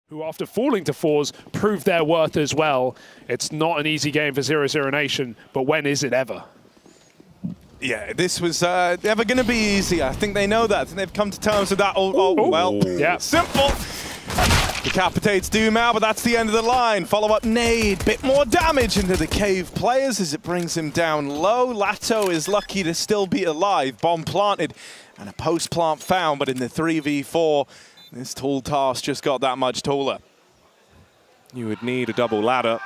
who after falling to fours proved their worth as well. It's not an easy game for 00Nation, but when is it ever? Yeah, this was never going to be easy. I think they know that, and they've come to terms with that. Well, yeah. Simple. Decapitates Doomau, but that's the end of the line. Follow-up nade, bit more damage into the cave players as it brings him down low. Lato is lucky to still be alive. Bomb planted and a post-plant found, but in the 3v4, this tall task just got that much taller. You would need a double ladder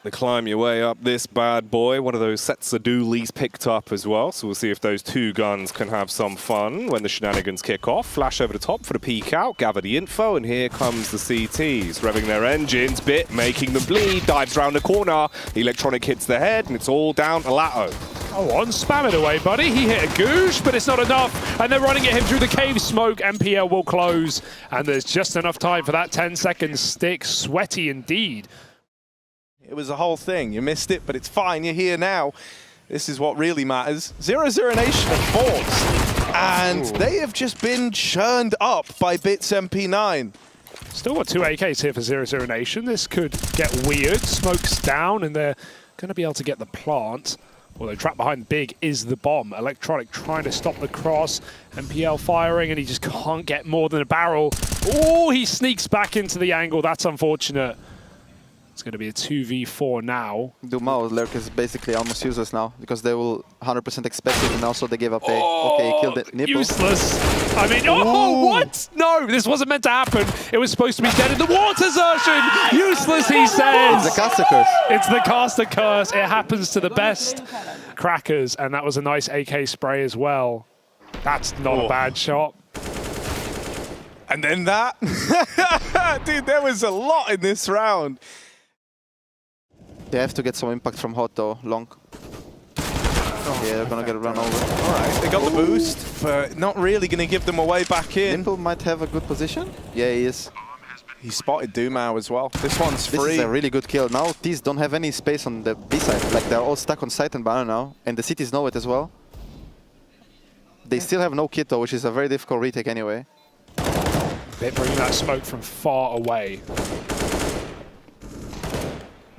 to climb your way up this bad boy. One of those sets of dualies picked up as well. So we'll see if those two guns can have some fun when the shenanigans kick off. Flash over the top for the peek out, gather the info, and here comes the CTs. Revving their engines, Bit making them bleed, dives around the corner. Electronic hits the head, and it's all down to Lato. Oh, on, spam it away, buddy. He hit a goosh, but it's not enough. And they're running at him through the cave smoke. MPL will close. And there's just enough time for that 10-second stick. Sweaty indeed. It was a whole thing. You missed it, but it's fine. You're here now. This is what really matters. 00Nation are fourth, and they have just been churned up by Bits MP9. Still got 2 AKs here for 00Nation. This could get weird. Smoke's down, and they're going to be able to get the plant. Although trapped behind big is the bomb. Electronic trying to stop the cross. MPL firing, and he just can't get more than a barrel. Oh, he sneaks back into the angle. That's unfortunate. It's going to be a 2v4 now. Doomau lurk is basically almost useless now because they will 100% expect it, and also they gave up a okay, he killed it. Nipple. Useless. I mean, oh, what? No, this wasn't meant to happen. It was supposed to be dead in the water, Zertion. Useless, he says. It's the caster curse. It's the caster curse. It happens to the best crackers, and that was a nice AK spray as well. That's not a bad shot. And then that. Dude, there was a lot in this round. They have to get some impact from Hot though, long. Yeah, they're gonna get run over. All right, they got the boost, but not really gonna give them a way back in. Nimble might have a good position. Yeah, he is. He spotted Doomau as well. This one's free. This is a really good kill. Now these don't have any space on the B side. Like they're all stuck on site and banner now, and the cities know it as well. They still have no kit though, which is a very difficult retake anyway. They're bringing that smoke from far away.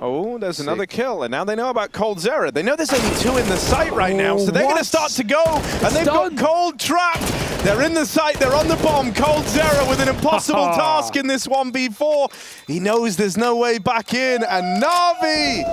Oh, there's another kill, and now they know about coldzera. They know there's only 2 in the site right now, so they're going to start to go, and they've got Cold trapped. They're in the site, they're on the bomb. coldzera with an impossible task in this 1v4. He knows there's no way back in, and NaVi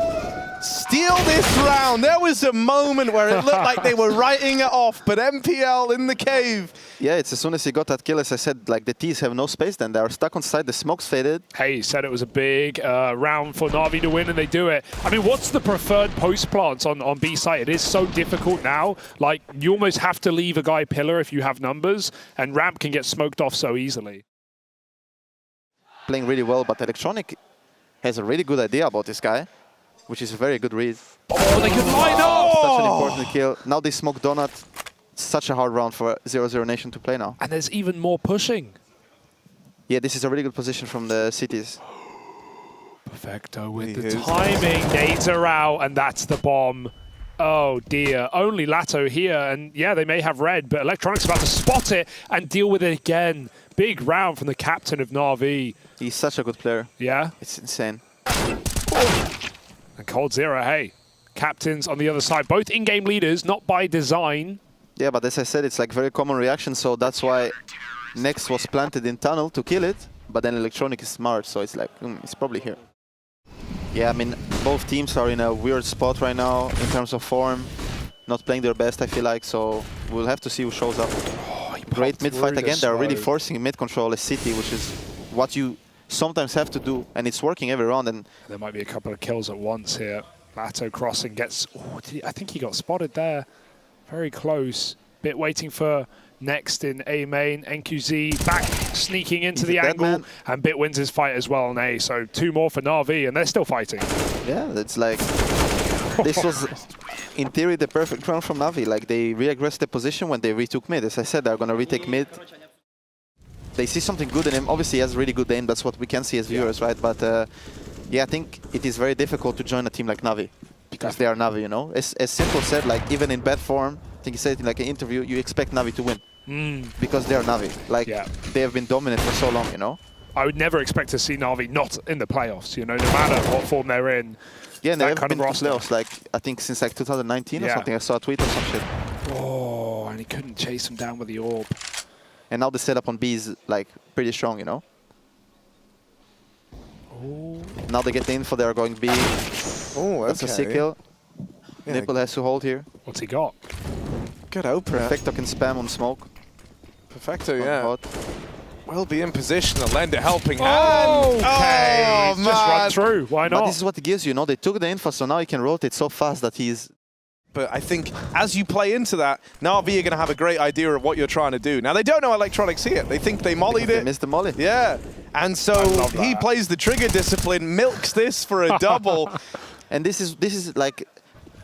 steal this round. There was a moment where it looked like they were writing it off, but MPL in the cave. Yeah, it's as soon as he got that kill, as I said, like the T's have no space then. They're stuck on site, the smoke's faded. Hey, said it was a big round for NaVi to win, and they do it. I mean, what's the preferred post plants on B site? It is so difficult now. Like, you almost have to leave a guy pillar if you have numbers, and ramp can get smoked off so easily. Playing really well, but Electronic has a really good idea about this guy, which is a very good read. Oh, they can line up! Such an important kill. Now they smoke Donut. Such a hard round for 00Nation to play now. And there's even more pushing. Yeah, this is a really good position from the cities. Perfecto with the timing. Nades are out, and that's the bomb. Oh dear, only Lato here, and yeah, they may have red, but Electronic's about to spot it and deal with it again. Big round from the captain of NaVi. He's such a good player. Yeah? It's insane. And coldzera, hey, captains on the other side, both in-game leaders, not by design. Yeah, but as I said, it's like very common reaction, so that's why Next was planted in tunnel to kill it, but then Electronic is smart, so it's like, it's probably here. Yeah, I mean, both teams are in a weird spot right now in terms of form. Not playing their best, I feel like, so we'll have to see who shows up. Oh, great mid fight again. They're really forcing mid control as City, which is what you sometimes have to do, and it's working every round. And there might be a couple of kills at once here. Lato crossing gets, I think he got spotted there. Very close. Bit waiting for Next in A main. NQZ back sneaking into the angle, and Bit wins his fight as well on A. So 2 more for NaVi, and they're still fighting. Yeah, it's like this was in theory the perfect round from NaVi. Like they re-aggressed the position when they retook mid. As I said, they're gonna retake mid. They see something good in him. Obviously, he has really good aim. That's what we can see as viewers, right? But yeah, I think it is very difficult to join a team like NaVi because they are NaVi, you know. As Simple said, like even in bad form, I think he said in like an interview, you expect NaVi to win because they are NaVi. Like they have been dominant for so long, you know. I would never expect to see NaVi not in the playoffs, you know, no matter what form they're in. Yeah, and that they've kind been of in roster. playoffs, like, I think since like 2019 or something. I saw a tweet or some shit. Oh, and he couldn't chase him down with the orb. And now the setup on B is like pretty strong, you know? Ooh. Now they get the info, they are going B. Oh, That's a sick kill. Yeah. Nipple has to hold here. What's he got? Good opener. Perfecto can spam on smoke. Perfecto, on yeah. hot. Will be in position to lend a helping Okay. hand. Oh, Just run man. through. Why But not? this is what it gives you, know? They took the info, so now he can rotate so fast that he's... But I think as you play into that, NaVi are going to have a great idea of what you're trying to do. Now, they don't know Electronic see it. They think they mollied They it. missed the molly. Yeah. And so love he that. plays the trigger discipline, milks this for a double. And this is like...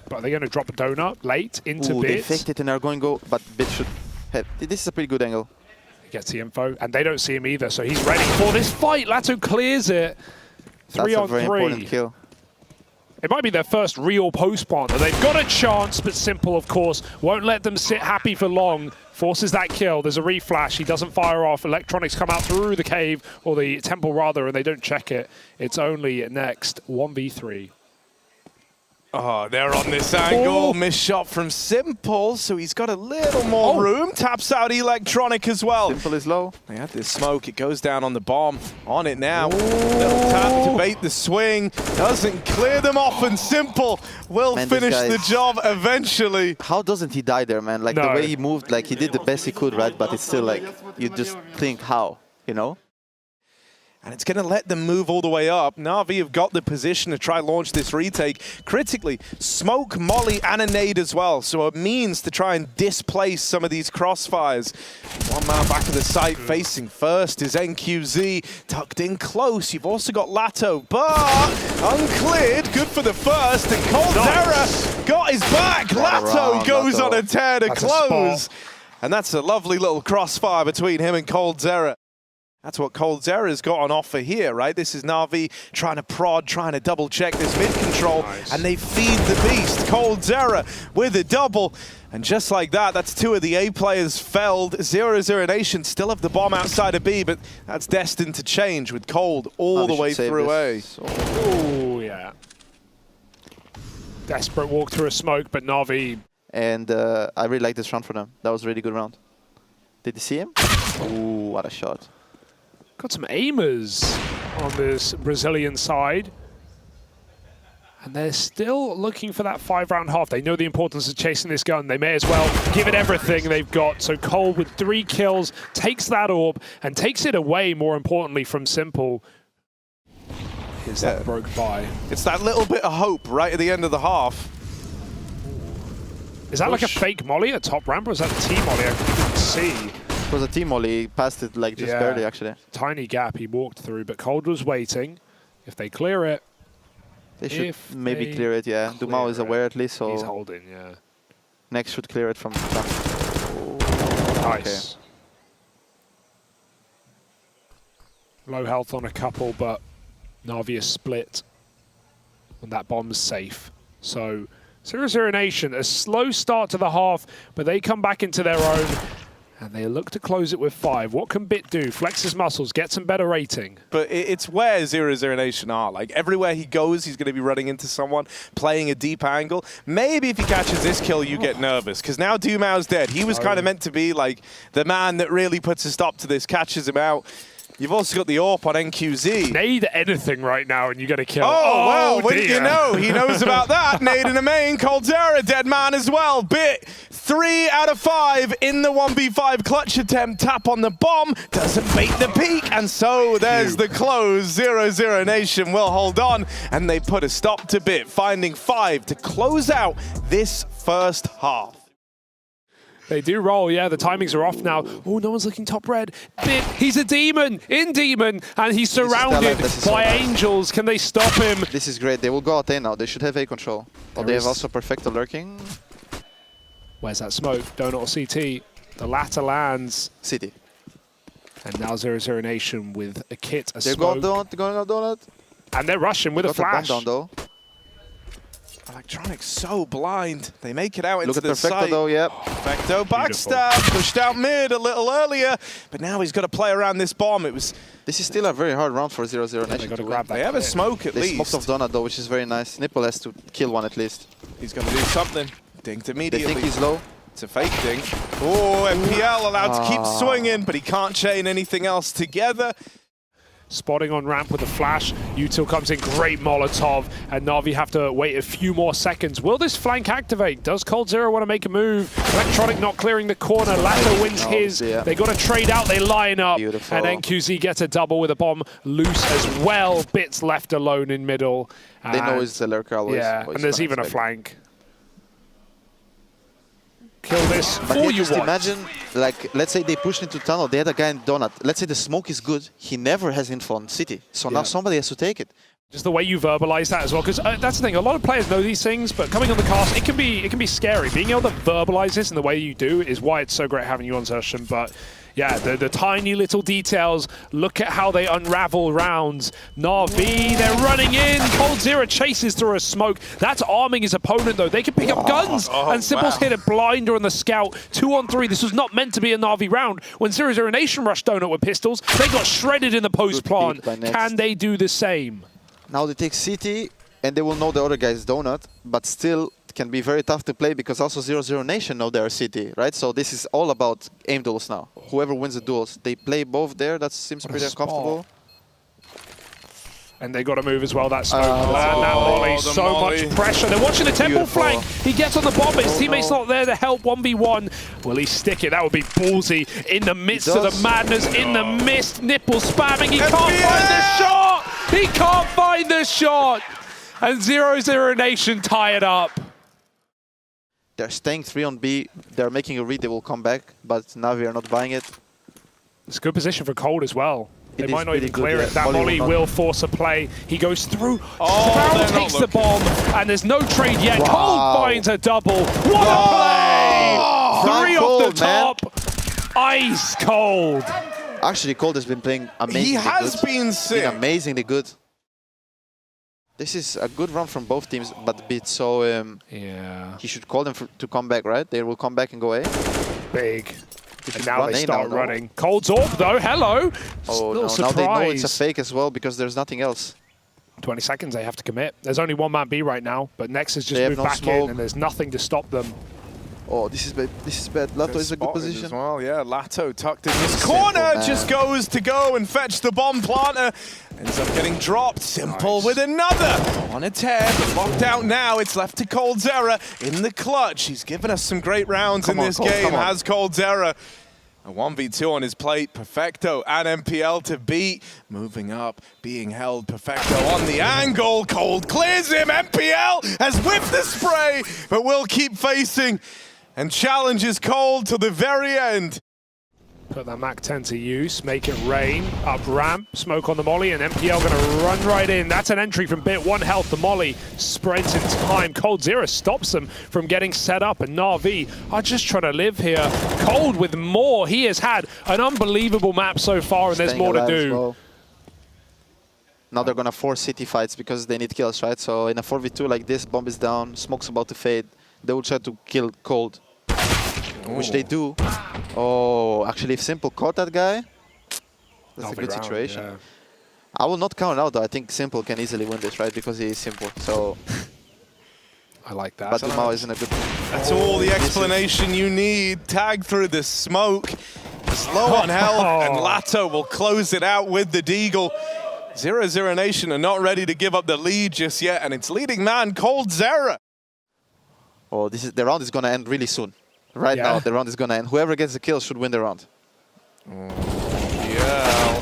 But are they going to drop a donut late into Ooh, they Bit? faked it and are going go, but Bit should have... This is a pretty good angle. Gets the info, and they don't see him either, so he's ready for this fight. Lato clears it. Three That's on a very three. important kill. It might be their first real post partner. They've got a chance, but Simple, of course, won't let them sit happy for long. Forces that kill. There's a reflash. He doesn't fire off. Electronics come out through the cave, or the temple rather, and they don't check it. It's only next 1v3. Oh, they're on this angle. Oh. Missed shot from Simple, so he's got a little more room. Taps out Electronic as well. Simple is low. They had this smoke. It goes down on the bomb. On it now. Little tap to bait the swing. Doesn't clear them off, and Simple will Man, this finish guy the is- job eventually. How doesn't he die there, man? Like No. the way he moved, like he did the best he could, right? But it's still like, you just think how, you know? And it's going to let them move all the way up. NaVi have got the position to try launch this retake. Critically, smoke, molly, and a nade as well. So it means to try and displace some of these crossfires. One man back of the site facing first is NQZ. Tucked in close. You've also got Lato, but uncleared. Good for the first. And Coldzera got his back. Lato around, goes Lato. on a tear to That's a close. spot. And that's a lovely little crossfire between him and Coldzera. That's what Coldzera's got on offer here, right? This is NaVi trying to prod, trying to double check this mid control, and they feed the beast. Coldzera with a double. And just like that, that's two of the A players felled. 00NATION still have the bomb outside of B, but that's destined to change with Cold all the way through A. Oh, yeah. Desperate walk through a smoke, but NaVi... And I really like this round for them. That was a really good round. Did you see him? Ooh, what a shot. Got some aimers on this Brazilian side. And they're still looking for that 5-round half. They know the importance of chasing this gun. They may as well give it everything they've got. So Cole with 3 kills takes that orb and takes it away, more importantly, from Simple. Is that broke by? It's that little bit of hope right at the end of the half. Is that like a fake molly at top ramp, or is that a T-molly? I couldn't see. It was a team molly. He passed it like just barely, actually. Tiny gap he walked through, but Cold was waiting. If they clear it, They should maybe clear it, yeah. Dumao is aware at least, so he's holding, yeah. next should clear it from back. Nice. Low health on a couple, but NaVi is split. And that bomb's safe. So 00NATION, a slow start to the half, but they come back into their own. And they look to close it with 5. What can Bit do? Flex his muscles, get some better rating. But it's where 00NATION are. Like, everywhere he goes, he's going to be running into someone, playing a deep angle. Maybe if he catches this kill, you get nervous, because now Dumao's dead. He was kind of meant to be, like, the man that really puts a stop to this, catches him out. You've also got the AWP on NQZ. Nade anything right now and you get a kill. Oh, well, dear. wouldn't you know? He knows about that. Nade in the main. Coldzera, dead man as well. Bit 3 out of 5 in the 1v5 clutch attempt. Tap on the bomb. Doesn't bait the peak. And so there's the close. 00NATION will hold on. And they put a stop to Bit, finding 5 to close out this first half. They do roll, yeah. The timings are off now. Oh, no one's looking top red. Bit, he's a demon, in demon, and he's surrounded by angels. Can they stop him? This is great. They will go out A now. They should have A control. Oh, they have also Perfecto lurking. Where's that smoke? Donut or CT? The latter lands. City. And now 00NATION with a kit, a They're smoke. going up donut. And they're rushing with a Got the bomb flash. down though. Electronic so blind. They make it out into the Look at Perfecto site. though, yeah. Perfecto backstab, pushed out mid a little earlier, but now he's got to play around this bomb. This is still a very hard round for 00NATION. They got to grab that. They have a smoke at They least. smoked off Donut though, which is very nice. Nipple has to kill one at least. He's going to do something. Dinked They immediately. think he's low. It's a fake dink. Oh, MPL allowed to keep swinging, but he can't chain anything else together. Spotting on ramp with a flash. Util comes in, great Molotov, and NaVi have to wait a few more seconds. Will this flank activate? Does coldzera want to make a move? Electronic not clearing the corner. Lato wins his. Yeah. They got to trade out. They line up. Beautiful. And NQZ gets a double with a bomb loose as well. Bits left alone in middle. They know it's the lurker always. Yeah, and there's even a flank. Kill this But for yeah, you just want. imagine, like, let's say they pushed into tunnel, they had a guy in Donut. Let's say the smoke is good, he never has info on City. So now somebody has to take it. Just the way you verbalize that as well, because that's the thing. A lot of players know these things, but coming on the cast, it can be scary. Being able to verbalize this in the way you do is why it's so great having you on session. But yeah, the tiny little details. Look at how they unravel rounds. NaVi, they're running in. coldzera chases through a smoke. That's arming his opponent though. They can pick up guns, and Simple's hit a blinder on the scout. 2-on-3. This was not meant to be a NaVi round. When 00NATION rushed Donut with pistols, they got shredded in the post plant. Can they do the same? Now they take City, and they will know the other guy's Donut, but still it can be very tough to play because also 00NATION know their City, right? So this is all about aim duels now. Whoever wins the duels, they play both there. That seems pretty uncomfortable. And they got to move as well, that smoke. That Molly, so much pressure. They're watching the temple flank. He gets on the bomb, but his teammate's not there to help 1v1. Will he stick it? That would be ballsy. In the midst of the madness, in the mist, nipple spamming. He can't find the shot! He can't find the shot! And 00NATION tie it up. They're staying 3 on B. They're making a read. They will come back, but NaVi are not buying it. It's a good position for Cold as well. They might not even clear it. Yeah. That Molly will force a play. He goes through. Sprout takes the bomb, and there's no trade yet. Cold finds a double. What a play! 3 off the top. Ice cold. Actually, Cold has been playing amazingly He has good. been sick. Amazingly good. This is a good run from both teams, but a bit so... Yeah. He should call them to come back, right? They will come back and go A. Big. And should now run they A now, start no? running. Cold's off though. Hello. Oh, Little no. surprise. Now they know it's a fake as well because there's nothing else. 20 seconds they have to commit. There's only one man B right now, but Nex has just They have moved no back in smoke. and there's nothing to stop them. Oh, this is bad. This is bad. Lato is a good position. As well. Yeah, Lato tucked in his corner, just goes to go and fetch the bomb planter. Ends up getting dropped. Simple with another. On a tear, but locked out now. It's left to coldzera in the clutch. He's given us some great rounds in this game, has coldzera. A 1v2 on his plate. Perfecto and MPL to beat. Moving up, being held. Perfecto on the angle. Cold clears him. MPL has whipped the spray, but will keep facing and challenges Cold to the very end. Put that Mac 10 to use, make it rain, up ramp, smoke on the Molly, and MPL going to run right in. That's an entry from Bit, 1 health. The Molly spreads in time. coldzera stops them from getting set up, and NaVi are just trying to live here. Cold with more. He has had an unbelievable map so far, and there's more to do. Well. Now they're going to force City fights because they need kills, right? So in a 4v2 like this, bomb is down, smoke's about to fade. They will try to kill Cold, which they do. Oh, actually, if Simple caught that guy, that's a good situation. Yeah. I will not count out, though. I think Simple can easily win this, right? Because he is Simple. So, I like that. but Dumao isn't a good. That's all the explanation you need. Tag through the smoke. It's low on health, and Lato will close it out with the deagle. 00NATION are not ready to give up the lead just yet, and it's leading man coldzera. Oh, the round is gonna end really soon. Right now, the round is gonna end. Whoever gets the kill should win the round. Yeah.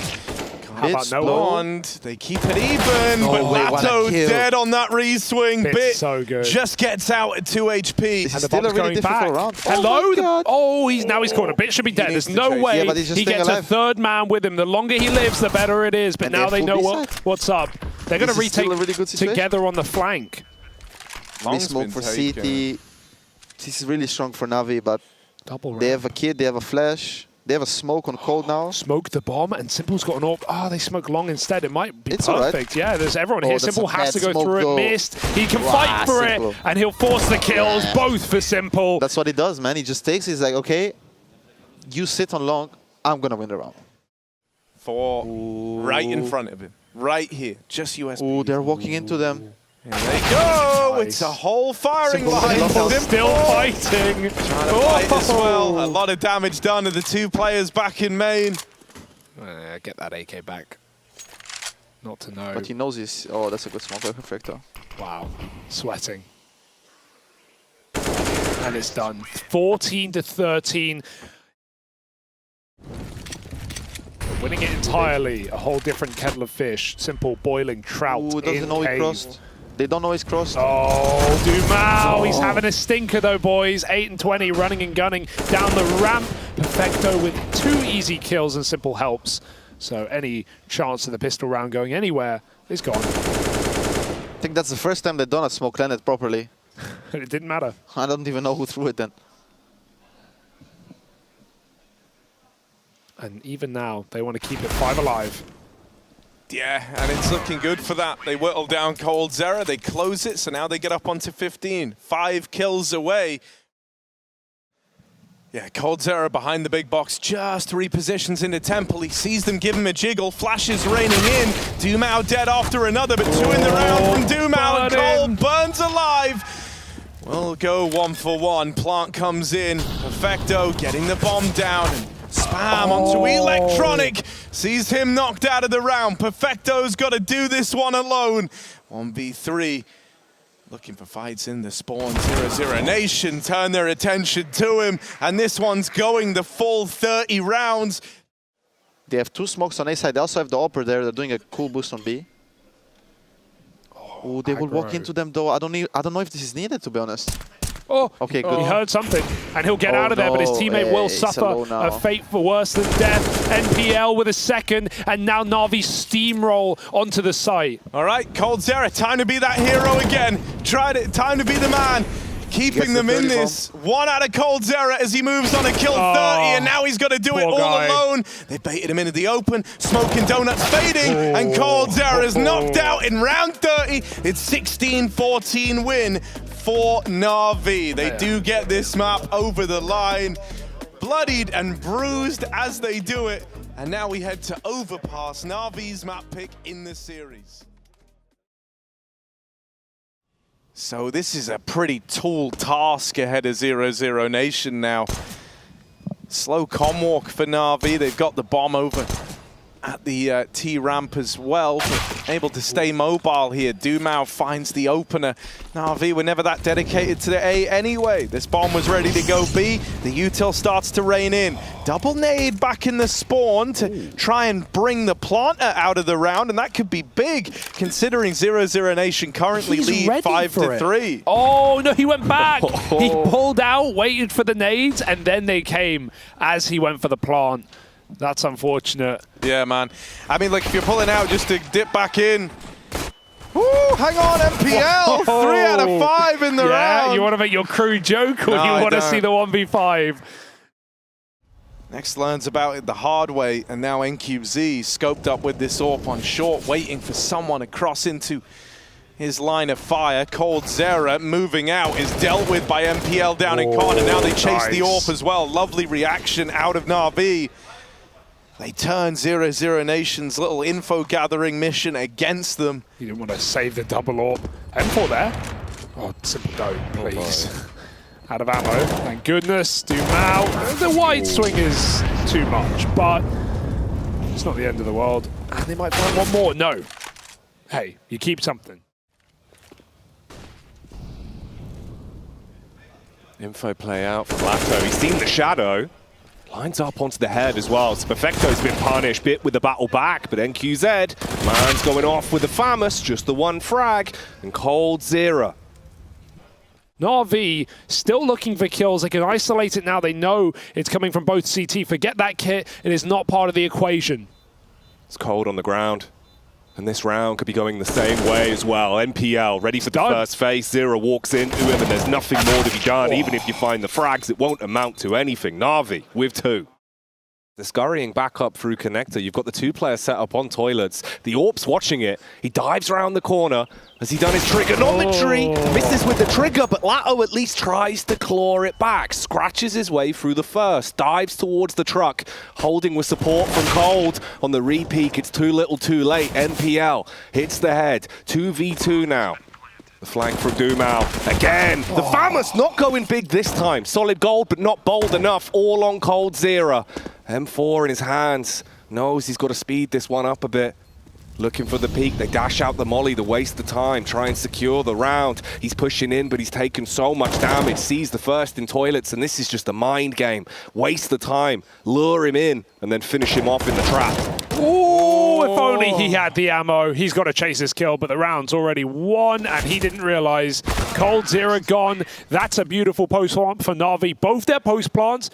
How about no Blonde. They keep it even, but Lato dead on that re-swing. Bit so good. just gets out at 2 HP. This is still a really difficult round. Hello? Oh, now he's caught. A Bit should be dead. There's no way but he's just he gets alive. A third man with him. The longer he lives, the better it is. But And now they they have know full what's up. They're going to This is still retake a really good situation. together on the flank. They smoke for CT. This is really strong for NaVi, but Double they have a kid, they have a flash. They have a smoke on Cold now. Smoke the bomb, and Simple's got an orb. Oh, they smoke long instead. It might be It's perfect. right. Yeah, there's everyone here. that's Simple a has to bad go smoke, through though. it. Missed. He can fight for Simple. it, and he'll force the kills, both for Simple. That's what he does, man. He just takes it. He's like, okay, you sit on long, I'm going to win the round. Right in front of him. Right here. Just USB. Oh, they're walking into them. Here they go. Nice. It's a whole firing Simple. line. Simple. Still fighting. Trying to fight as well. A lot of damage done to the two players back in main. Get that AK back. Not to know. But he knows he's... Oh, that's a good smoke. Perfecto. Wow. Sweating. And it's done. 14-13. Winning it entirely. A whole different kettle of fish. Simple boiling trout. Ooh, doesn't know he crossed. They don't know he's crossed. Oh, Dumao. He's having a stinker though, boys. 8-20, running and gunning down the ramp. Perfecto with 2 easy kills, and Simple helps. So any chance of the pistol round going anywhere is gone. I think that's the first time they've done a smoke landed properly. It didn't matter. I don't even know who threw it then. And even now, they want to keep it 5 alive. Yeah, and it's looking good for that. They whittle down coldzera, they close it, so now they get up onto 15. 5 kills away. Yeah, coldzera behind the big box, just repositions into Temple. He sees them give him a jiggle, flashes raining in. Dumao dead after another, but 2 in the round from Dumao, and Cole burns alive. We'll go 1 for 1. Plant comes in, Perfecto getting the bomb down. Spam onto Electronic, sees him knocked out of the round. Perfecto's got to do this one alone. 1v3, looking for fights in the spawn. 00NATION turn their attention to him, and this one's going the full 30 rounds. They have 2 smokes on A side. They also have the upper there. They're doing a cool boost on B. Oh, they will walk into them though. I don't know if this is needed, to be honest. Oh, okay, good. He heard something, and he'll get out of there, but his teammate will suffer a fate for worse than death. NPL with a second, and now NaVi steamroll onto the site. All right, coldzera, time to be that hero again. Time to be the man. Keeping them in this. 1 out of coldzera as he moves on to kill 30, and now he's got to do it all alone. They baited him into the open, smoking donuts fading, and coldzera is knocked out in round 30. It's 16-14 win for NaVi. They do get this map over the line, bloodied and bruised as they do it. And now we head to Overpass, NaVi's map pick in the series. So this is a pretty tall task ahead of 00NATION now. Slow comm walk for NaVi. They've got the bomb over at the T ramp as well, but able to stay mobile here. Dumao finds the opener. NaVi were never that dedicated to the A anyway. This bomb was ready to go B. The util starts to rain in. Double nade back in the spawn to try and bring the planter out of the round, and that could be big considering 00NATION currently lead 5-3. Oh no, he went back. He pulled out, waited for the nades, and then they came as he went for the plant. That's unfortunate. Yeah, man. I mean, like, if you're pulling out just to dip back in. Woo, hang on, NPL! 3 out of 5 in the round. Yeah, you want to make your crew joke, or you want to see the 1v5? Next learns about it the hard way, and now NQZ scoped up with this AWP on short, waiting for someone to cross into his line of fire. coldzera moving out is dealt with by NPL down in corner. Now they chase the AWP as well. Lovely reaction out of NaVi. They turn 00NATION's little info gathering mission against them. You didn't want to save the double AWP. M4 there. Oh, Simple don't, please. Out of ammo. Thank goodness. Dumao. The wide swing is too much, but it's not the end of the world. And they might find one more. No. Hey, you keep something. Info play out for Lato. He's seen the shadow. Lines up onto the head as well. So Perfecto's been punished, bit with the battle back, but NQZ, man's going off with the FAMUS, just the 1 frag, and coldzera. NaVi still looking for kills. They can isolate it now. They know it's coming from both CT. Forget that kit. It is not part of the equation. It's cold on the ground. And this round could be going the same way as well. NPL ready for the first phase. Zero walks into him, and there's nothing more to be done. Even if you find the frags, it won't amount to anything. NaVi with 2. They're scurrying back up through connector. You've got the two players set up on toilets. The AWP's watching it. He dives around the corner. Has he done his trigger? Not the tree. Misses with the trigger, but Lato at least tries to claw it back. Scratches his way through the first. Dives towards the truck. Holding with support from Cold. On the re-peek, it's too little too late. NPL hits the head. 2v2 now. The flank from Dumao. Again, the Famous not going big this time. Solid gold, but not bold enough. All on coldzera. M4 in his hands. Knows he's got to speed this one up a bit. Looking for the peak. They dash out the molly to waste the time. Try and secure the round. He's pushing in, but he's taken so much damage. Sees the first in toilets, and this is just a mind game. Waste the time. Lure him in, and then finish him off in the trap. Ooh, if only he had the ammo. He's got to chase this kill, but the round's already won, and he didn't realize. coldzera gone. That's a beautiful post plant for NaVi. Both their post plants.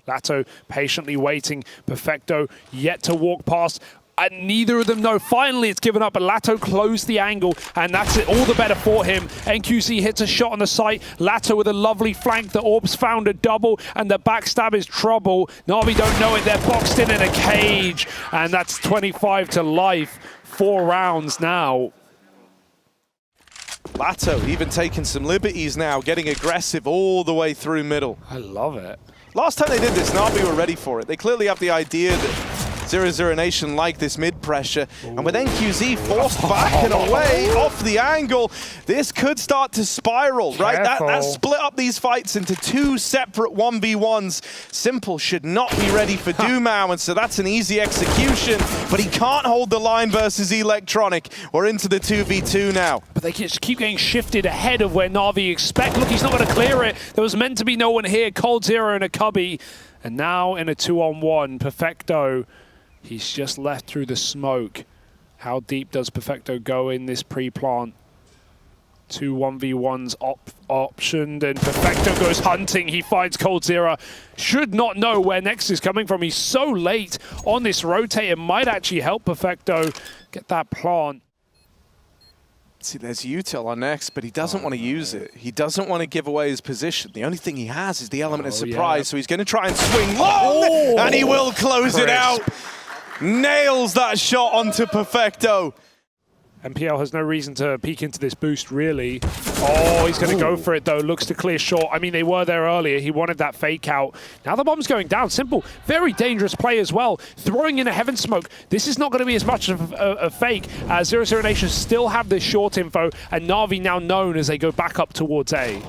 Lato patiently waiting. Perfecto yet to walk past. And neither of them know. Finally, it's given up, but Lato closed the angle, and that's it. All the better for him. NQZ hits a shot on the site. Lato with a lovely flank. The Orbs found a double, and the backstab is trouble. NaVi don't know it. They're boxed in a cage, and that's 25 to life. 4 rounds now. Lato even taking some liberties now, getting aggressive all the way through middle. I love it. Last time they did this, NaVi were ready for it. They clearly have the idea that 00NATION like this mid-pressure. And with NQZ forced back and away off the angle, this could start to spiral, right? That split up these fights into 2 separate 1v1s. Simple should not be ready for Dumao, and so that's an easy execution, but he can't hold the line versus Electronic. We're into the 2v2 now. But they just keep getting shifted ahead of where NaVi expect. Look, he's not going to clear it. There was meant to be no one here. coldzera and a cubby. And now in a 2-on-1, Perfecto. He's just left through the smoke. How deep does Perfecto go in this pre-plant? 2 1v1s optioned, and Perfecto goes hunting. He finds coldzera. Should not know where next is coming from. He's so late on this rotate. It might actually help Perfecto get that plant. See, there's util on next, but he doesn't want to use it. He doesn't want to give away his position. The only thing he has is the element of surprise, so he's going to try and swing long, and he will close it out. Nails that shot onto Perfecto. NPL has no reason to peek into this boost, really. Oh, he's going to go for it, though. Looks to clear short. I mean, they were there earlier. He wanted that fake out. Now the bomb's going down. Simple. Very dangerous play as well. Throwing in a heaven smoke. This is not going to be as much of a fake. 00NATION still have this short info, and NaVi now known as they go back up towards A.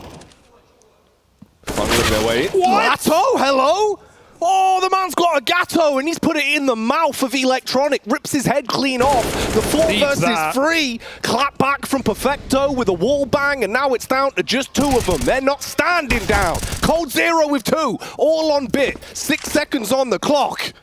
Their way. What? Lato, hello? Oh, the man's got a gatto, and he's put it in the mouth of Electronic. Rips his head clean off. The 4 versus 3. Clap back from Perfecto with a wall bang, and now it's down to just 2 of them. They're not standing down. coldzera with 2. All on bit. 6 seconds on the clock.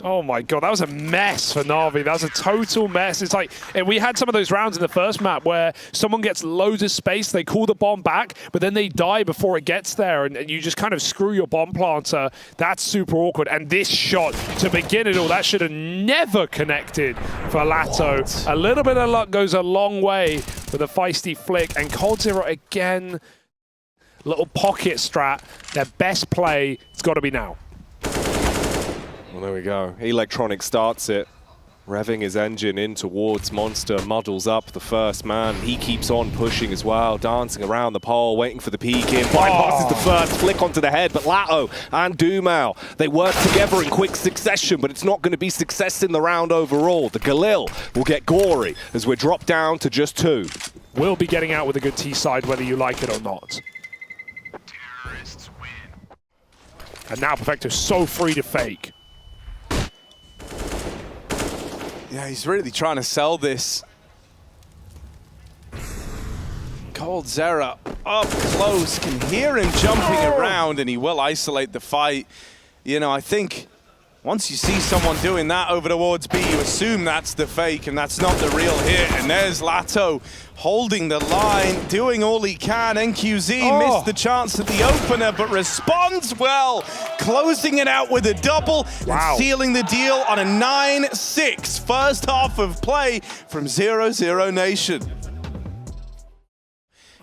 Oh my god, that was a mess for NaVi. That was a total mess. It's like, and we had some of those rounds in the first map where someone gets loads of space, they call the bomb back, but then they die before it gets there, and you just kind of screw your bomb planter. That's super awkward. And this shot, to begin it all, that should have never connected for Lato. What? A little bit of luck goes a long way with a feisty flick, and coldzera again, little pocket strat, their best play, it's got to be now. Well, there we go. Electronic starts it, revving his engine in towards Monster, muddles up the first man. He keeps on pushing as well, dancing around the pole, waiting for the peek in. Bypasses the first, flick onto the head, but Lato and Dumao, they work together in quick succession, but it's not going to be success in the round overall. The Galil will get gory as we're dropped down to just 2. We'll be getting out with a good T-side whether you like it or not. And now Perfecto's so free to fake. Yeah, he's really trying to sell this. coldzera up close, can hear him jumping around, and he will isolate the fight. You know, I think once you see someone doing that over towards B, you assume that's the fake, and that's not the real hit. And there's Lato holding the line, doing all he can. NQZ missed the chance at the opener, but responds well, closing it out with a double and sealing the deal on a 9-6 first half of play from 00NATION.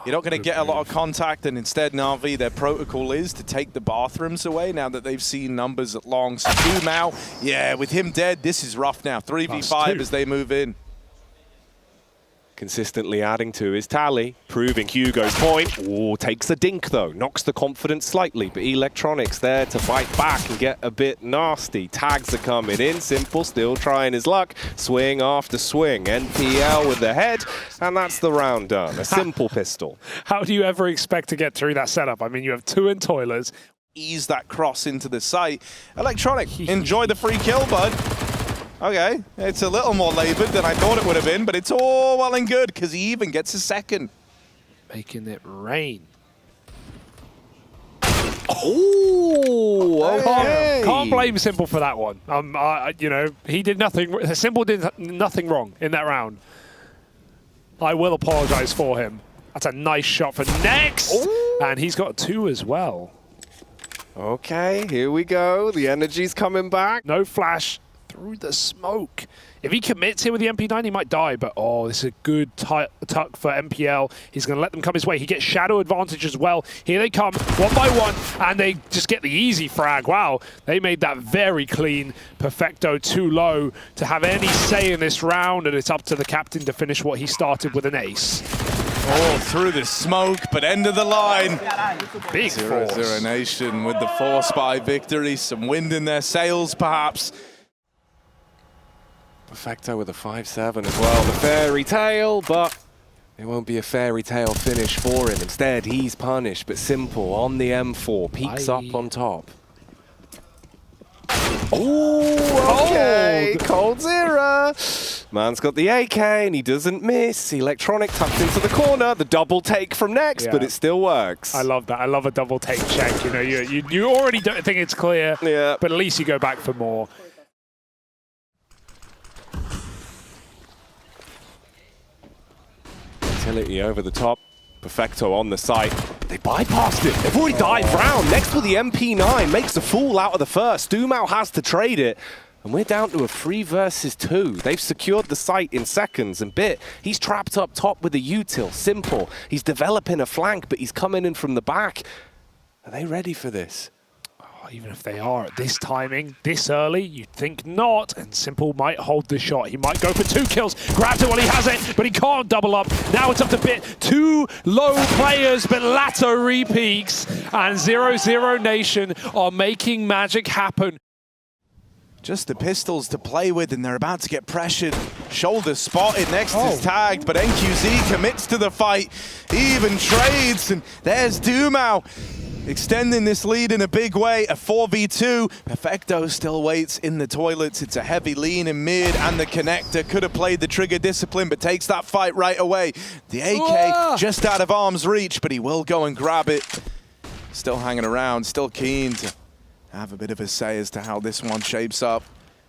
You're not going to get a lot of contact, and instead NaVi, their protocol is to take the bathrooms away now that they've seen numbers at long. So Mao, yeah, with him dead, this is rough now. 3v5 as they move in. Consistently adding to his tally, proving Hugo's point. Ooh, takes a dink though, knocks the confidence slightly, but Electronics there to fight back and get a bit nasty. Tags are coming in, Simple still trying his luck, swing after swing. NPL with the head, and that's the round done. A simple pistol. How do you ever expect to get through that setup? I mean, you have 2 in toilets. Ease that cross into the site. Electronic, enjoy the free kill, bud. Okay, it's a little more labored than I thought it would have been, but it's all well and good because he even gets a second. Making it rain. Oh, okay. Can't blame Simple for that one. You know, he did nothing. Simple did nothing wrong in that round. I will apologize for him. That's a nice shot for Next, and he's got 2 as well. Okay, here we go. The energy's coming back. No flash. Through the smoke. If he commits here with the MP9, he might die, but oh, this is a good tuck for MPL. He's going to let them come his way. He gets shadow advantage as well. Here they come, 1 by 1, and they just get the easy frag. Wow, they made that very clean. Perfecto too low to have any say in this round, and it's up to the captain to finish what he started with an ace. Oh, through the smoke, but end of the line. Big force. 00NATION with the 4-spy victory. Some wind in their sails, perhaps. Perfecto with a 5-7 as well. The fairy tale, but it won't be a fairy tale finish for him. Instead, he's punished, but Simple on the M4, peeks up on top. Oh, okay, Cold Zero. Man's got the AK and he doesn't miss. Electronic tucked into the corner. The double take from Next, but it still works. I love that. I love a double take check. You know, you already don't think it's clear, but at least you go back for more. Utility over the top. Perfecto on the site. They bypassed it. They've already died round. Next with the MP9 makes a fool out of the first. Dumao has to trade it. And we're down to a 3 versus 2. They've secured the site in seconds, and Bit, he's trapped up top with a util. Simple. He's developing a flank, but he's coming in from the back. Are they ready for this? Even if they are at this timing, this early, you'd think not. And Simple might hold the shot. He might go for 2 kills. Grabs it while he has it, but he can't double up. Now it's up to Bit. 2 low players, but Lato repeaks. And 00NATION are making magic happen. Just the pistols to play with, and they're about to get pressured. Shoulder spotted, Next is tagged, but NQZ commits to the fight. He even trades, and there's Dumao. Extending this lead in a big way, a 4v2. Perfecto still waits in the toilets. It's a heavy lean in mid, and the connector could have played the trigger discipline, but takes that fight right away. The AK just out of arm's reach, but he will go and grab it. Still hanging around, still keen to have a bit of a say as to how this one shapes up.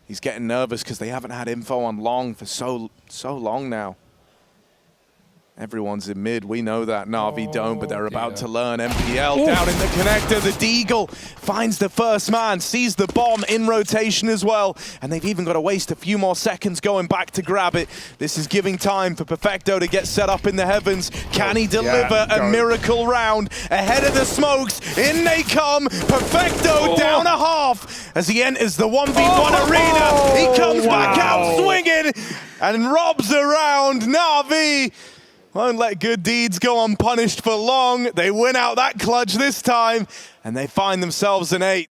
He's getting nervous because they haven't had info on Long for so long now. Everyone's in mid, we know that. NaVi don't, but they're about to learn. MPL down in the connector. The Deagle finds the first man, sees the bomb in rotation as well. And they've even got to waste a few more seconds going back to grab it. This is giving time for Perfecto to get set up in the heavens. Can he deliver a miracle round ahead of the smokes? In they come. Perfecto down a half as he enters the 1v1 arena. He comes back out swinging and robs around. NaVi won't let good deeds go unpunished for long. They win out that clutch this time, and they find themselves an 8.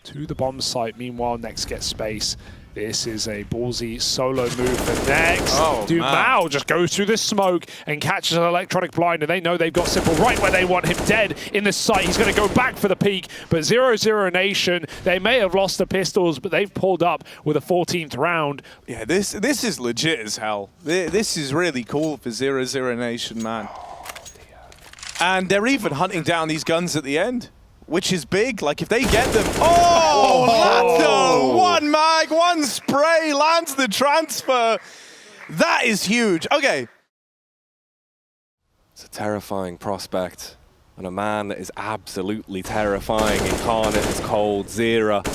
To the bomb site. Meanwhile, Next gets space. This is a ballsy solo move for Next. Dumao just goes through the smoke and catches an electronic blind, and they know they've got Simple right where they want him, dead in the site. He's going to go back for the peak, but 00NATION, they may have lost the pistols, but they've pulled up with a 14th round. Yeah, this is legit as hell. This is really cool for 00NATION, man. And they're even hunting down these guns at the end, which is big. Like, if they get them... Lato! 1 mag, 1 spray, lands the transfer. That is huge. Okay. It's a terrifying prospect. on a man that is absolutely terrifying, incarnate as coldzera.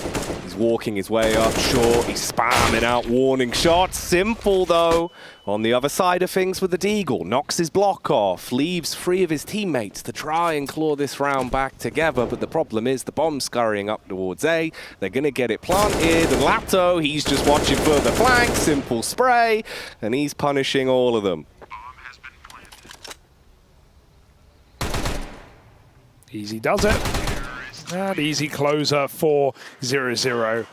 He's walking his way up short, he's spamming out warning shots. Simple though, on the other side of things with the Deagle, knocks his block off, leaves 3 of his teammates to try and claw this round back together, but the problem is the bomb's scurrying up towards A, they're going to get it planted, and Lato, he's just watching for the flank, simple spray, and he's punishing all of them. Easy does it. And easy closer for 0-0.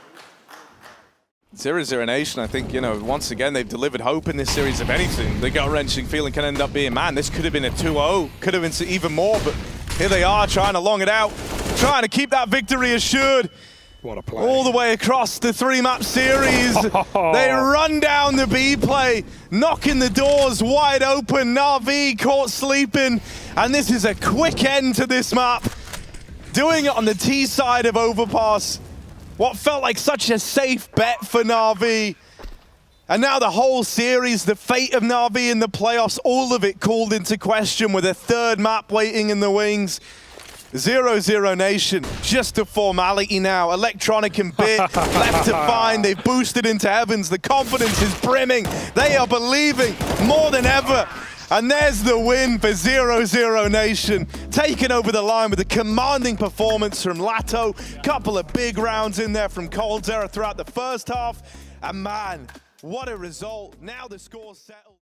00NATION, I think, you know, once again, they've delivered hope in this series. If anything, the gut-wrenching feeling can end up being, man, this could have been a 2-0, could have been even more, but here they are trying to long it out, trying to keep that victory assured. What a play. All the way across the 3-map series. They run down the B play, knocking the doors wide open. NaVi caught sleeping, and this is a quick end to this map. Doing it on the T side of Overpass. What felt like such a safe bet for NaVi. And now the whole series, the fate of NaVi in the playoffs, all of it called into question with a 3rd map waiting in the wings. 00NATION, just a formality now. Electronic and Bit left to find. They've boosted into heavens. The confidence is brimming. They are believing more than ever. And there's the win for 00NATION. Taking over the line with a commanding performance from Lato. Couple of big rounds in there from coldzera throughout the first half. And man, what a result. Now the score's settled.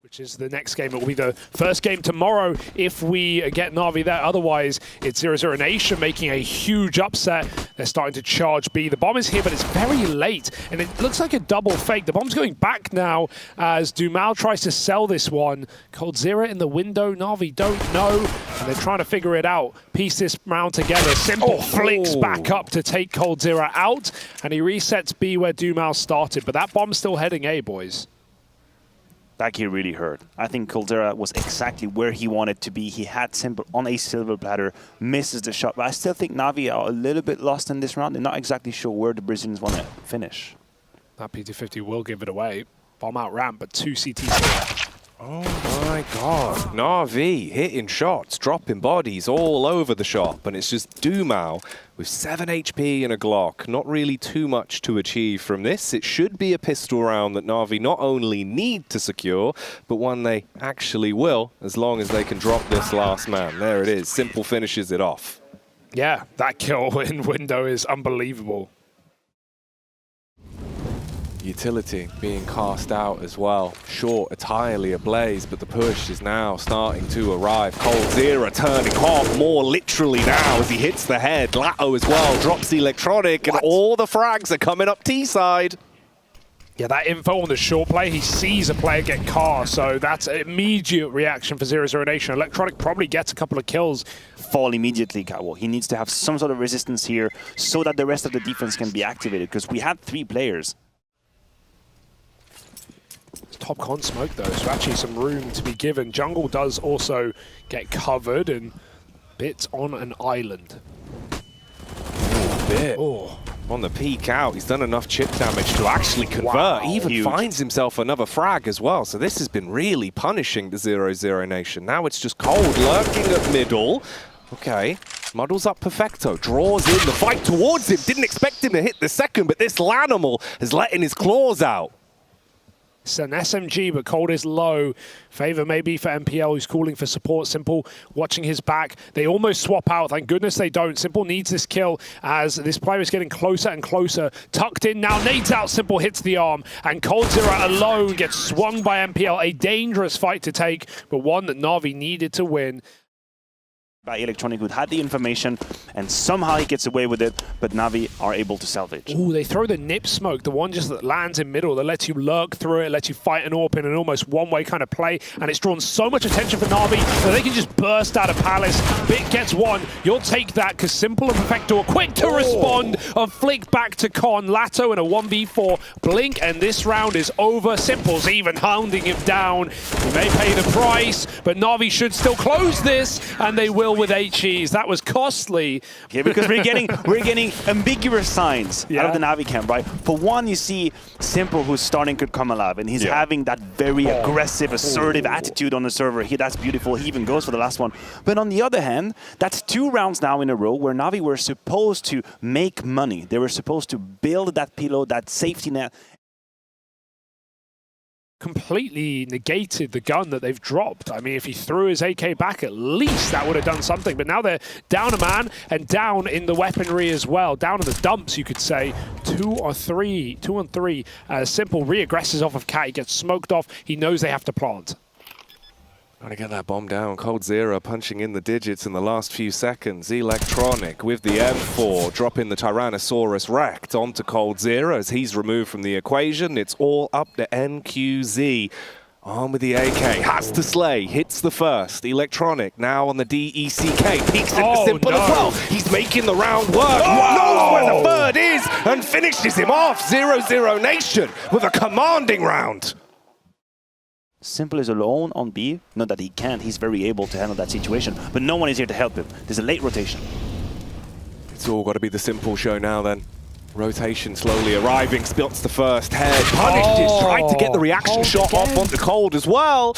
Which is the next game. It will be the first game tomorrow if we get NaVi there. Otherwise, it's 00NATION making a huge upset. They're starting to charge B. The bomb is here, but it's very late, and it looks like a double fake. The bomb's going back now as Dumal tries to sell this one. coldzera in the window. NaVi don't know, and they're trying to figure it out. Piece this round together. Simple flicks back up to take coldzera out, and he resets B where Dumal started. But that bomb's still heading A, boys. That kill really hurt. I think coldzera was exactly where he wanted to be. He had Simple on a silver platter, misses the shot. But I still think NaVi are a little bit lost in this round. They're not exactly sure where the Brazilians want to finish. That PT50 will give it away. Bomb out ramp, but 2 CTs here. Oh my god. NaVi hitting shots, dropping bodies all over the shop, and it's just Dumal with 7 HP and a Glock. Not really too much to achieve from this. It should be a pistol round that NaVi not only need to secure, but one they actually will, as long as they can drop this last man. There it is. Simple finishes it off. Yeah, that kill in window is unbelievable. Utility being cast out as well. Short entirely ablaze, but the push is now starting to arrive. coldzera turning hot, more literally now as he hits the head. Lato as well, drops the electronic, and all the frags are coming up T side. Yeah, that info on the short play, he sees a player get cast, so that's an immediate reaction for 00NATION. Electronic probably gets a couple of kills. Fall immediately, Kawo. He needs to have some sort of resistance here so that the rest of the defense can be activated, because we had 3 players. Top con smoke though, so actually some room to be given. Jungle does also get covered, and Bit's on an island. Bit. On the peak out, he's done enough chip damage to actually convert. Wow, he even finds himself another frag as well. So this has been really punishing the 00NATION. Now it's just Cold lurking at middle. Okay, muddles up Perfecto, draws in the fight towards him. Didn't expect him to hit the second, but this Lanimal has let in his claws out. It's an SMG, but Cold is low. Favor maybe for MPL, who's calling for support. Simple watching his back. They almost swap out. Thank goodness they don't. Simple needs this kill as this player is getting closer and closer. Tucked in now, nades out. Simple hits the arm. And coldzera alone gets swung by MPL. A dangerous fight to take, but one that NaVi needed to win. By Electronic, who had the information, and somehow he gets away with it, but NaVi are able to salvage. Ooh, they throw the nip smoke, the one just that lands in middle, that lets you lurk through it, lets you fight an AWP in an almost one-way kind of play, and it's drawn so much attention for NaVi that they can just burst out of Palace. Bit gets one, you'll take that, because Simple and Perfecto are quick to respond. A flick back to Con, Lato in a 1v4, blink, and this round is over. Simple's even hounding him down. He may pay the price, but NaVi should still close this, and they will kill with HEs. That was costly. Yeah, because we're getting ambiguous signs out of the NaVi camp, right? For one, you see Simple, who's starting to come alive, and he's having that very aggressive, assertive attitude on the server. That's beautiful. He even goes for the last one. But on the other hand, that's 2 rounds now in a row where NaVi were supposed to make money. They were supposed to build that pillow, that safety net. Completely negated the gun that they've dropped. I mean, if he threw his AK back, at least that would have done something. But now they're down a man and down in the weaponry as well. Down in the dumps, you could say. 2 on 3. Simple re-aggresses off of Cat. He gets smoked off. He knows they have to plant. Trying to get that bomb down. coldzera punching in the digits in the last few seconds. Electronic with the M4, dropping the Tyrannosaurus Rect onto coldzera as he's removed from the equation. It's all up to NQZ. On with the AK, has to slay, hits the first. Electronic now on the DECK, peeks into Simple as well. He's making the round work, knows where the third is, and finishes him off. 00NATION with a commanding round. Simple is alone on B. Not that he can't, he's very able to handle that situation, but no one is here to help him. There's a late rotation. It's all got to be the Simple show now then. Rotation slowly arriving, spots the first head. Punishes, tried to get the reaction shot off onto Cold as well.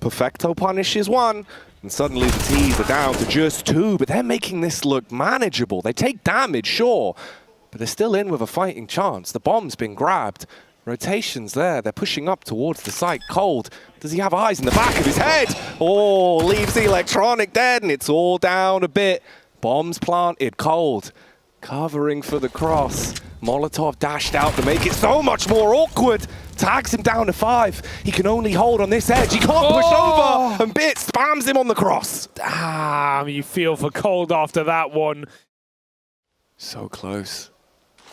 Perfecto punishes 1. And suddenly the T's are down to just 2, but they're making this look manageable. They take damage, sure, but they're still in with a fighting chance. The bomb's been grabbed. Rotation's there, they're pushing up towards the site. Cold, does he have eyes in the back of his head? Oh, leaves Electronic dead, and it's all down a bit. Bombs planted, Cold covering for the cross. Molotov dashed out to make it so much more awkward. Tags him down to 5. He can only hold on this edge. He can't push over, and Bit spams him on the cross. Damn, you feel for Cold after that one. So close.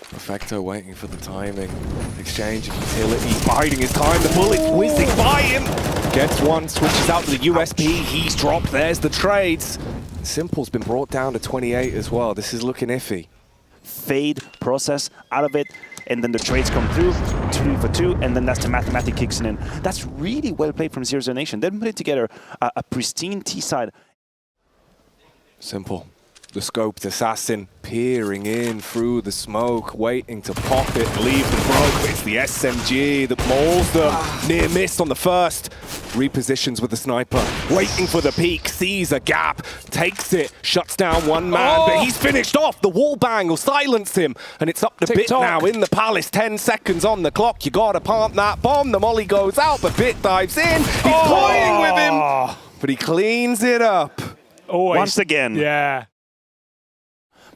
Perfecto waiting for the timing. Exchange of utility, biding his time. The bullet's whizzing by him. Gets one, switches out to the USP. He's dropped. There's the trades. Simple's been brought down to 28 as well. This is looking iffy. Fade, process, out of it, and then the trades come through, 2 for 2, and then that's the mathematic kicks in. That's really well played from 00NATION. They put together a pristine T-side. Simple. The scoped assassin peering in through the smoke, waiting to pop it, leave them broke. It's the SMG that mauls them. Near miss on the first. Repositions with the sniper, waiting for the peak, sees a gap, takes it, shuts down one man, but he's finished off. The wall bang will silence him, and it's up to Bit now in the palace. 10 seconds on the clock. You gotta plant that bomb. The molly goes out, but Bit dives in. He's toying with him, but he cleans it up. Always. Once again. Yeah.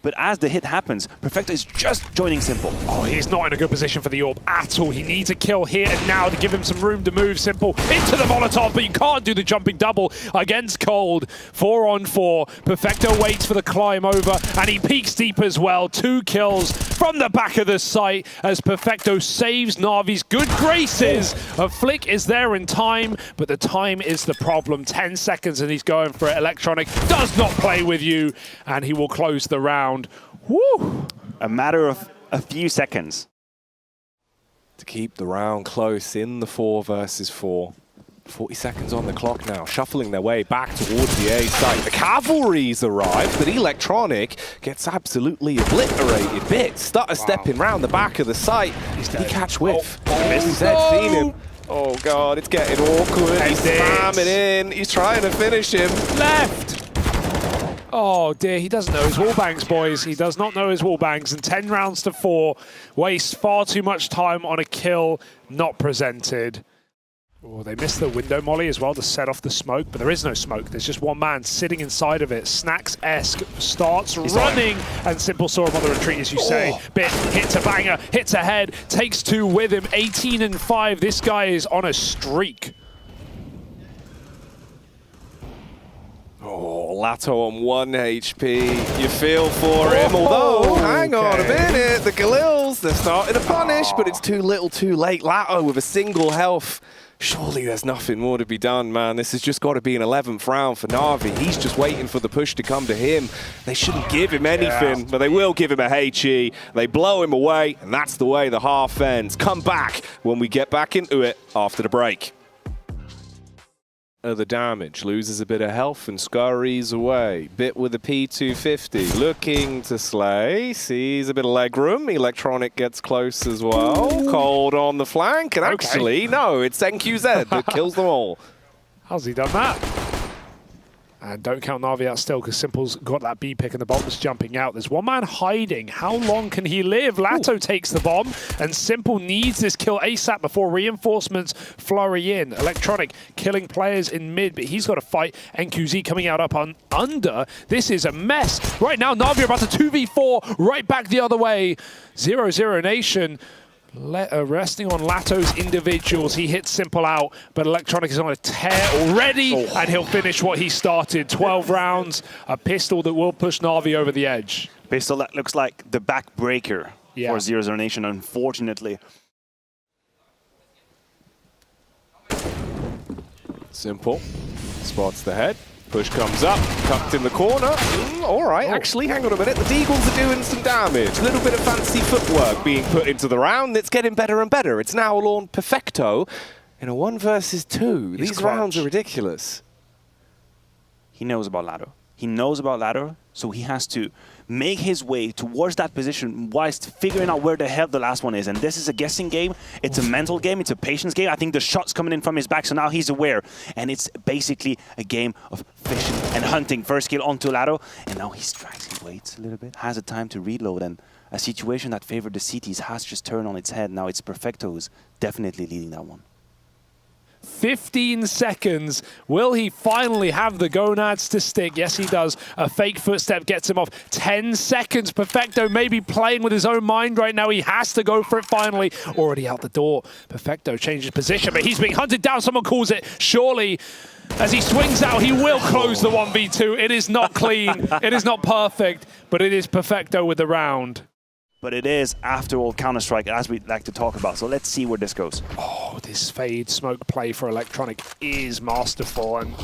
But as the hit happens, Perfecto is just joining Simple. Oh, he's not in a good position for the orb at all. He needs a kill here and now to give him some room to move. Simple into the Molotov, but you can't do the jumping double against Cold. 4 on 4. Perfecto waits for the climb over, and he peeks deep as well. 2 kills from the back of the site as Perfecto saves Navi's good graces. A flick is there in time, but the time is the problem. 10 seconds and he's going for it. Electronic does not play with you, and he will close the round. Woo! A matter of a few seconds. To keep the round close in the 4 versus 4. 40 seconds on the clock now, shuffling their way back towards the A site. The cavalry's arrived, but Electronic gets absolutely obliterated. Bit stutter stepping round the back of the site. Did he catch whiff? He's seen him. Oh god, it's getting awkward. He's slamming in. He's trying to finish him. Left! Oh dear, he doesn't know his wallbangs, boys. He does not know his wallbangs, and 10 rounds to 4. Wastes far too much time on a kill not presented. Oh, they missed the window molly as well to set off the smoke, but there is no smoke. There's just one man sitting inside of it. Snacks-esque starts running, and Simple saw him on the retreat, as you say. Bit hits a banger, hits a head, takes 2 with him. 18 and 5. This guy is on a streak. Oh, Lato on 1 HP. You feel for him, although, hang on a minute, the Galils, they're starting to punish, but it's too little too late. Lato with a single health. Surely there's nothing more to be done, man. This has just got to be an 11th round for NaVi. He's just waiting for the push to come to him. They shouldn't give him anything, but they will give him a HE. They blow him away, and that's the way the half ends. Come back when we get back into it after the break. of the damage. Loses a bit of health and scurries away. Bit with a P250. Looking to slay. Sees a bit of leg room. Electronic gets close as well. Cold on the flank. And actually, no, it's NQZ that kills them all. How's he done that? And don't count NaVi out still, because Simple's got that B pick and the bomb's jumping out. There's one man hiding. How long can he live? Lato takes the bomb, and Simple needs this kill ASAP before reinforcements flurry in. Electronic killing players in mid, but he's got to fight. NQZ coming out up on under. This is a mess. Right now, NaVi are about to 2v4 right back the other way. 00NATION. Resting on Lato's individuals. He hits Simple out, but Electronic is on a tear already, and he'll finish what he started. 12 rounds, a pistol that will push NaVi over the edge. Pistol that looks like the backbreaker for 00NATION, unfortunately. Simple spots the head. Push comes up, tucked in the corner. All right, actually, hang on a minute. The Deagles are doing some damage. A little bit of fancy footwork being put into the round. It's getting better and better. It's now on Perfecto in a 1 versus 2. These rounds are ridiculous. He knows about Lato. He knows about Lato, so he has to make his way towards that position whilst figuring out where the hell the last one is. And this is a guessing game. It's a mental game. It's a patience game. I think the shot's coming in from his back, so now he's aware. And it's basically a game of fishing and hunting. First kill onto Lato, and now he strikes. He waits a little bit, has a time to reload, and a situation that favored the CTs has just turned on its head. Now it's Perfecto who's definitely leading that one. 15 seconds. Will he finally have the gonads to stick? Yes, he does. A fake footstep gets him off. 10 seconds. Perfecto maybe playing with his own mind right now. He has to go for it finally. Already out the door. Perfecto changes position, but he's being hunted down. Someone calls it. Surely, as he swings out, he will close the 1v2. It is not clean. It is not perfect, but it is Perfecto with the round. But it is, after all, Counter-Strike, as we like to talk about. So let's see where this goes. Oh, this fade smoke play for Electronic is masterful. And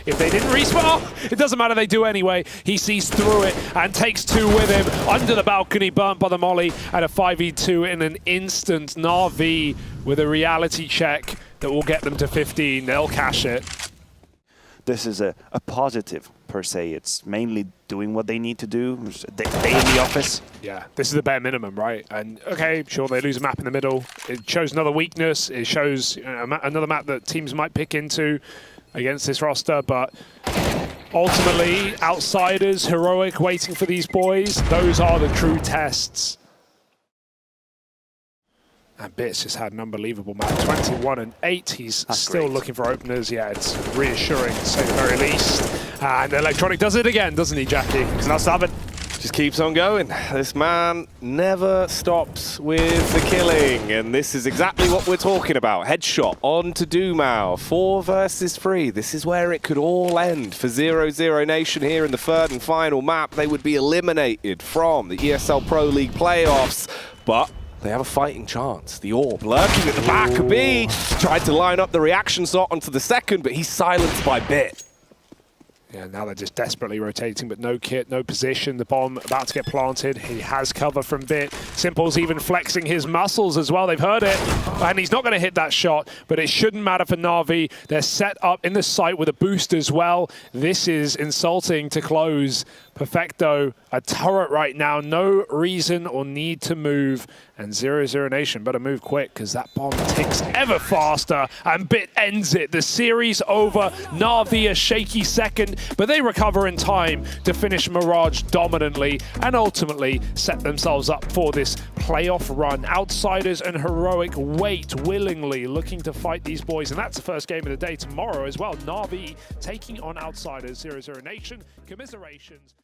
if they didn't respawn, it doesn't matter, they do anyway. He sees through it and takes 2 with him. Under the balcony, burnt by the molly, and a 5v2 in an instant. NaVi with a reality check that will get them to 15. They'll cash it. This is a positive, per se. It's mainly doing what they need to do. They in the office. Yeah, this is the bare minimum, right? And okay, sure, they lose a map in the middle. It shows another weakness. It shows another map that teams might pick into against this roster, but ultimately, outsiders, heroic, waiting for these boys. Those are the true tests. And Bits just had an unbelievable map, 21 and 8. He's still looking for openers. Yeah, it's reassuring to say the very least. And Electronic does it again, doesn't he, Jackie? It's not stopping. Just keeps on going. This man never stops with the killing. And this is exactly what we're talking about. Headshot on to Dumao. 4 versus 3. This is where it could all end. For 00NATION here in the 3rd and final map, they would be eliminated from the ESL Pro League playoffs. But they have a fighting chance. The Orb lurking at the back of B. Tried to line up the reaction shot onto the second, but he's silenced by Bit. Yeah, now they're just desperately rotating, but no kit, no position. The bomb about to get planted. He has cover from Bit. Simple's even flexing his muscles as well. They've heard it, and he's not going to hit that shot, but it shouldn't matter for NaVi. They're set up in the site with a boost as well. This is insulting to close. Perfecto, a turret right now. No reason or need to move. And 00NATION better move quick, because that bomb ticks ever faster, and Bit ends it. The series over. NaVi a shaky second, but they recover in time to finish Mirage dominantly and ultimately set themselves up for this playoff run. Outsiders and Heroic wait willingly, looking to fight these boys, and that's the first game of the day tomorrow as well. NaVi taking on Outsiders. 00NATION, commiserations.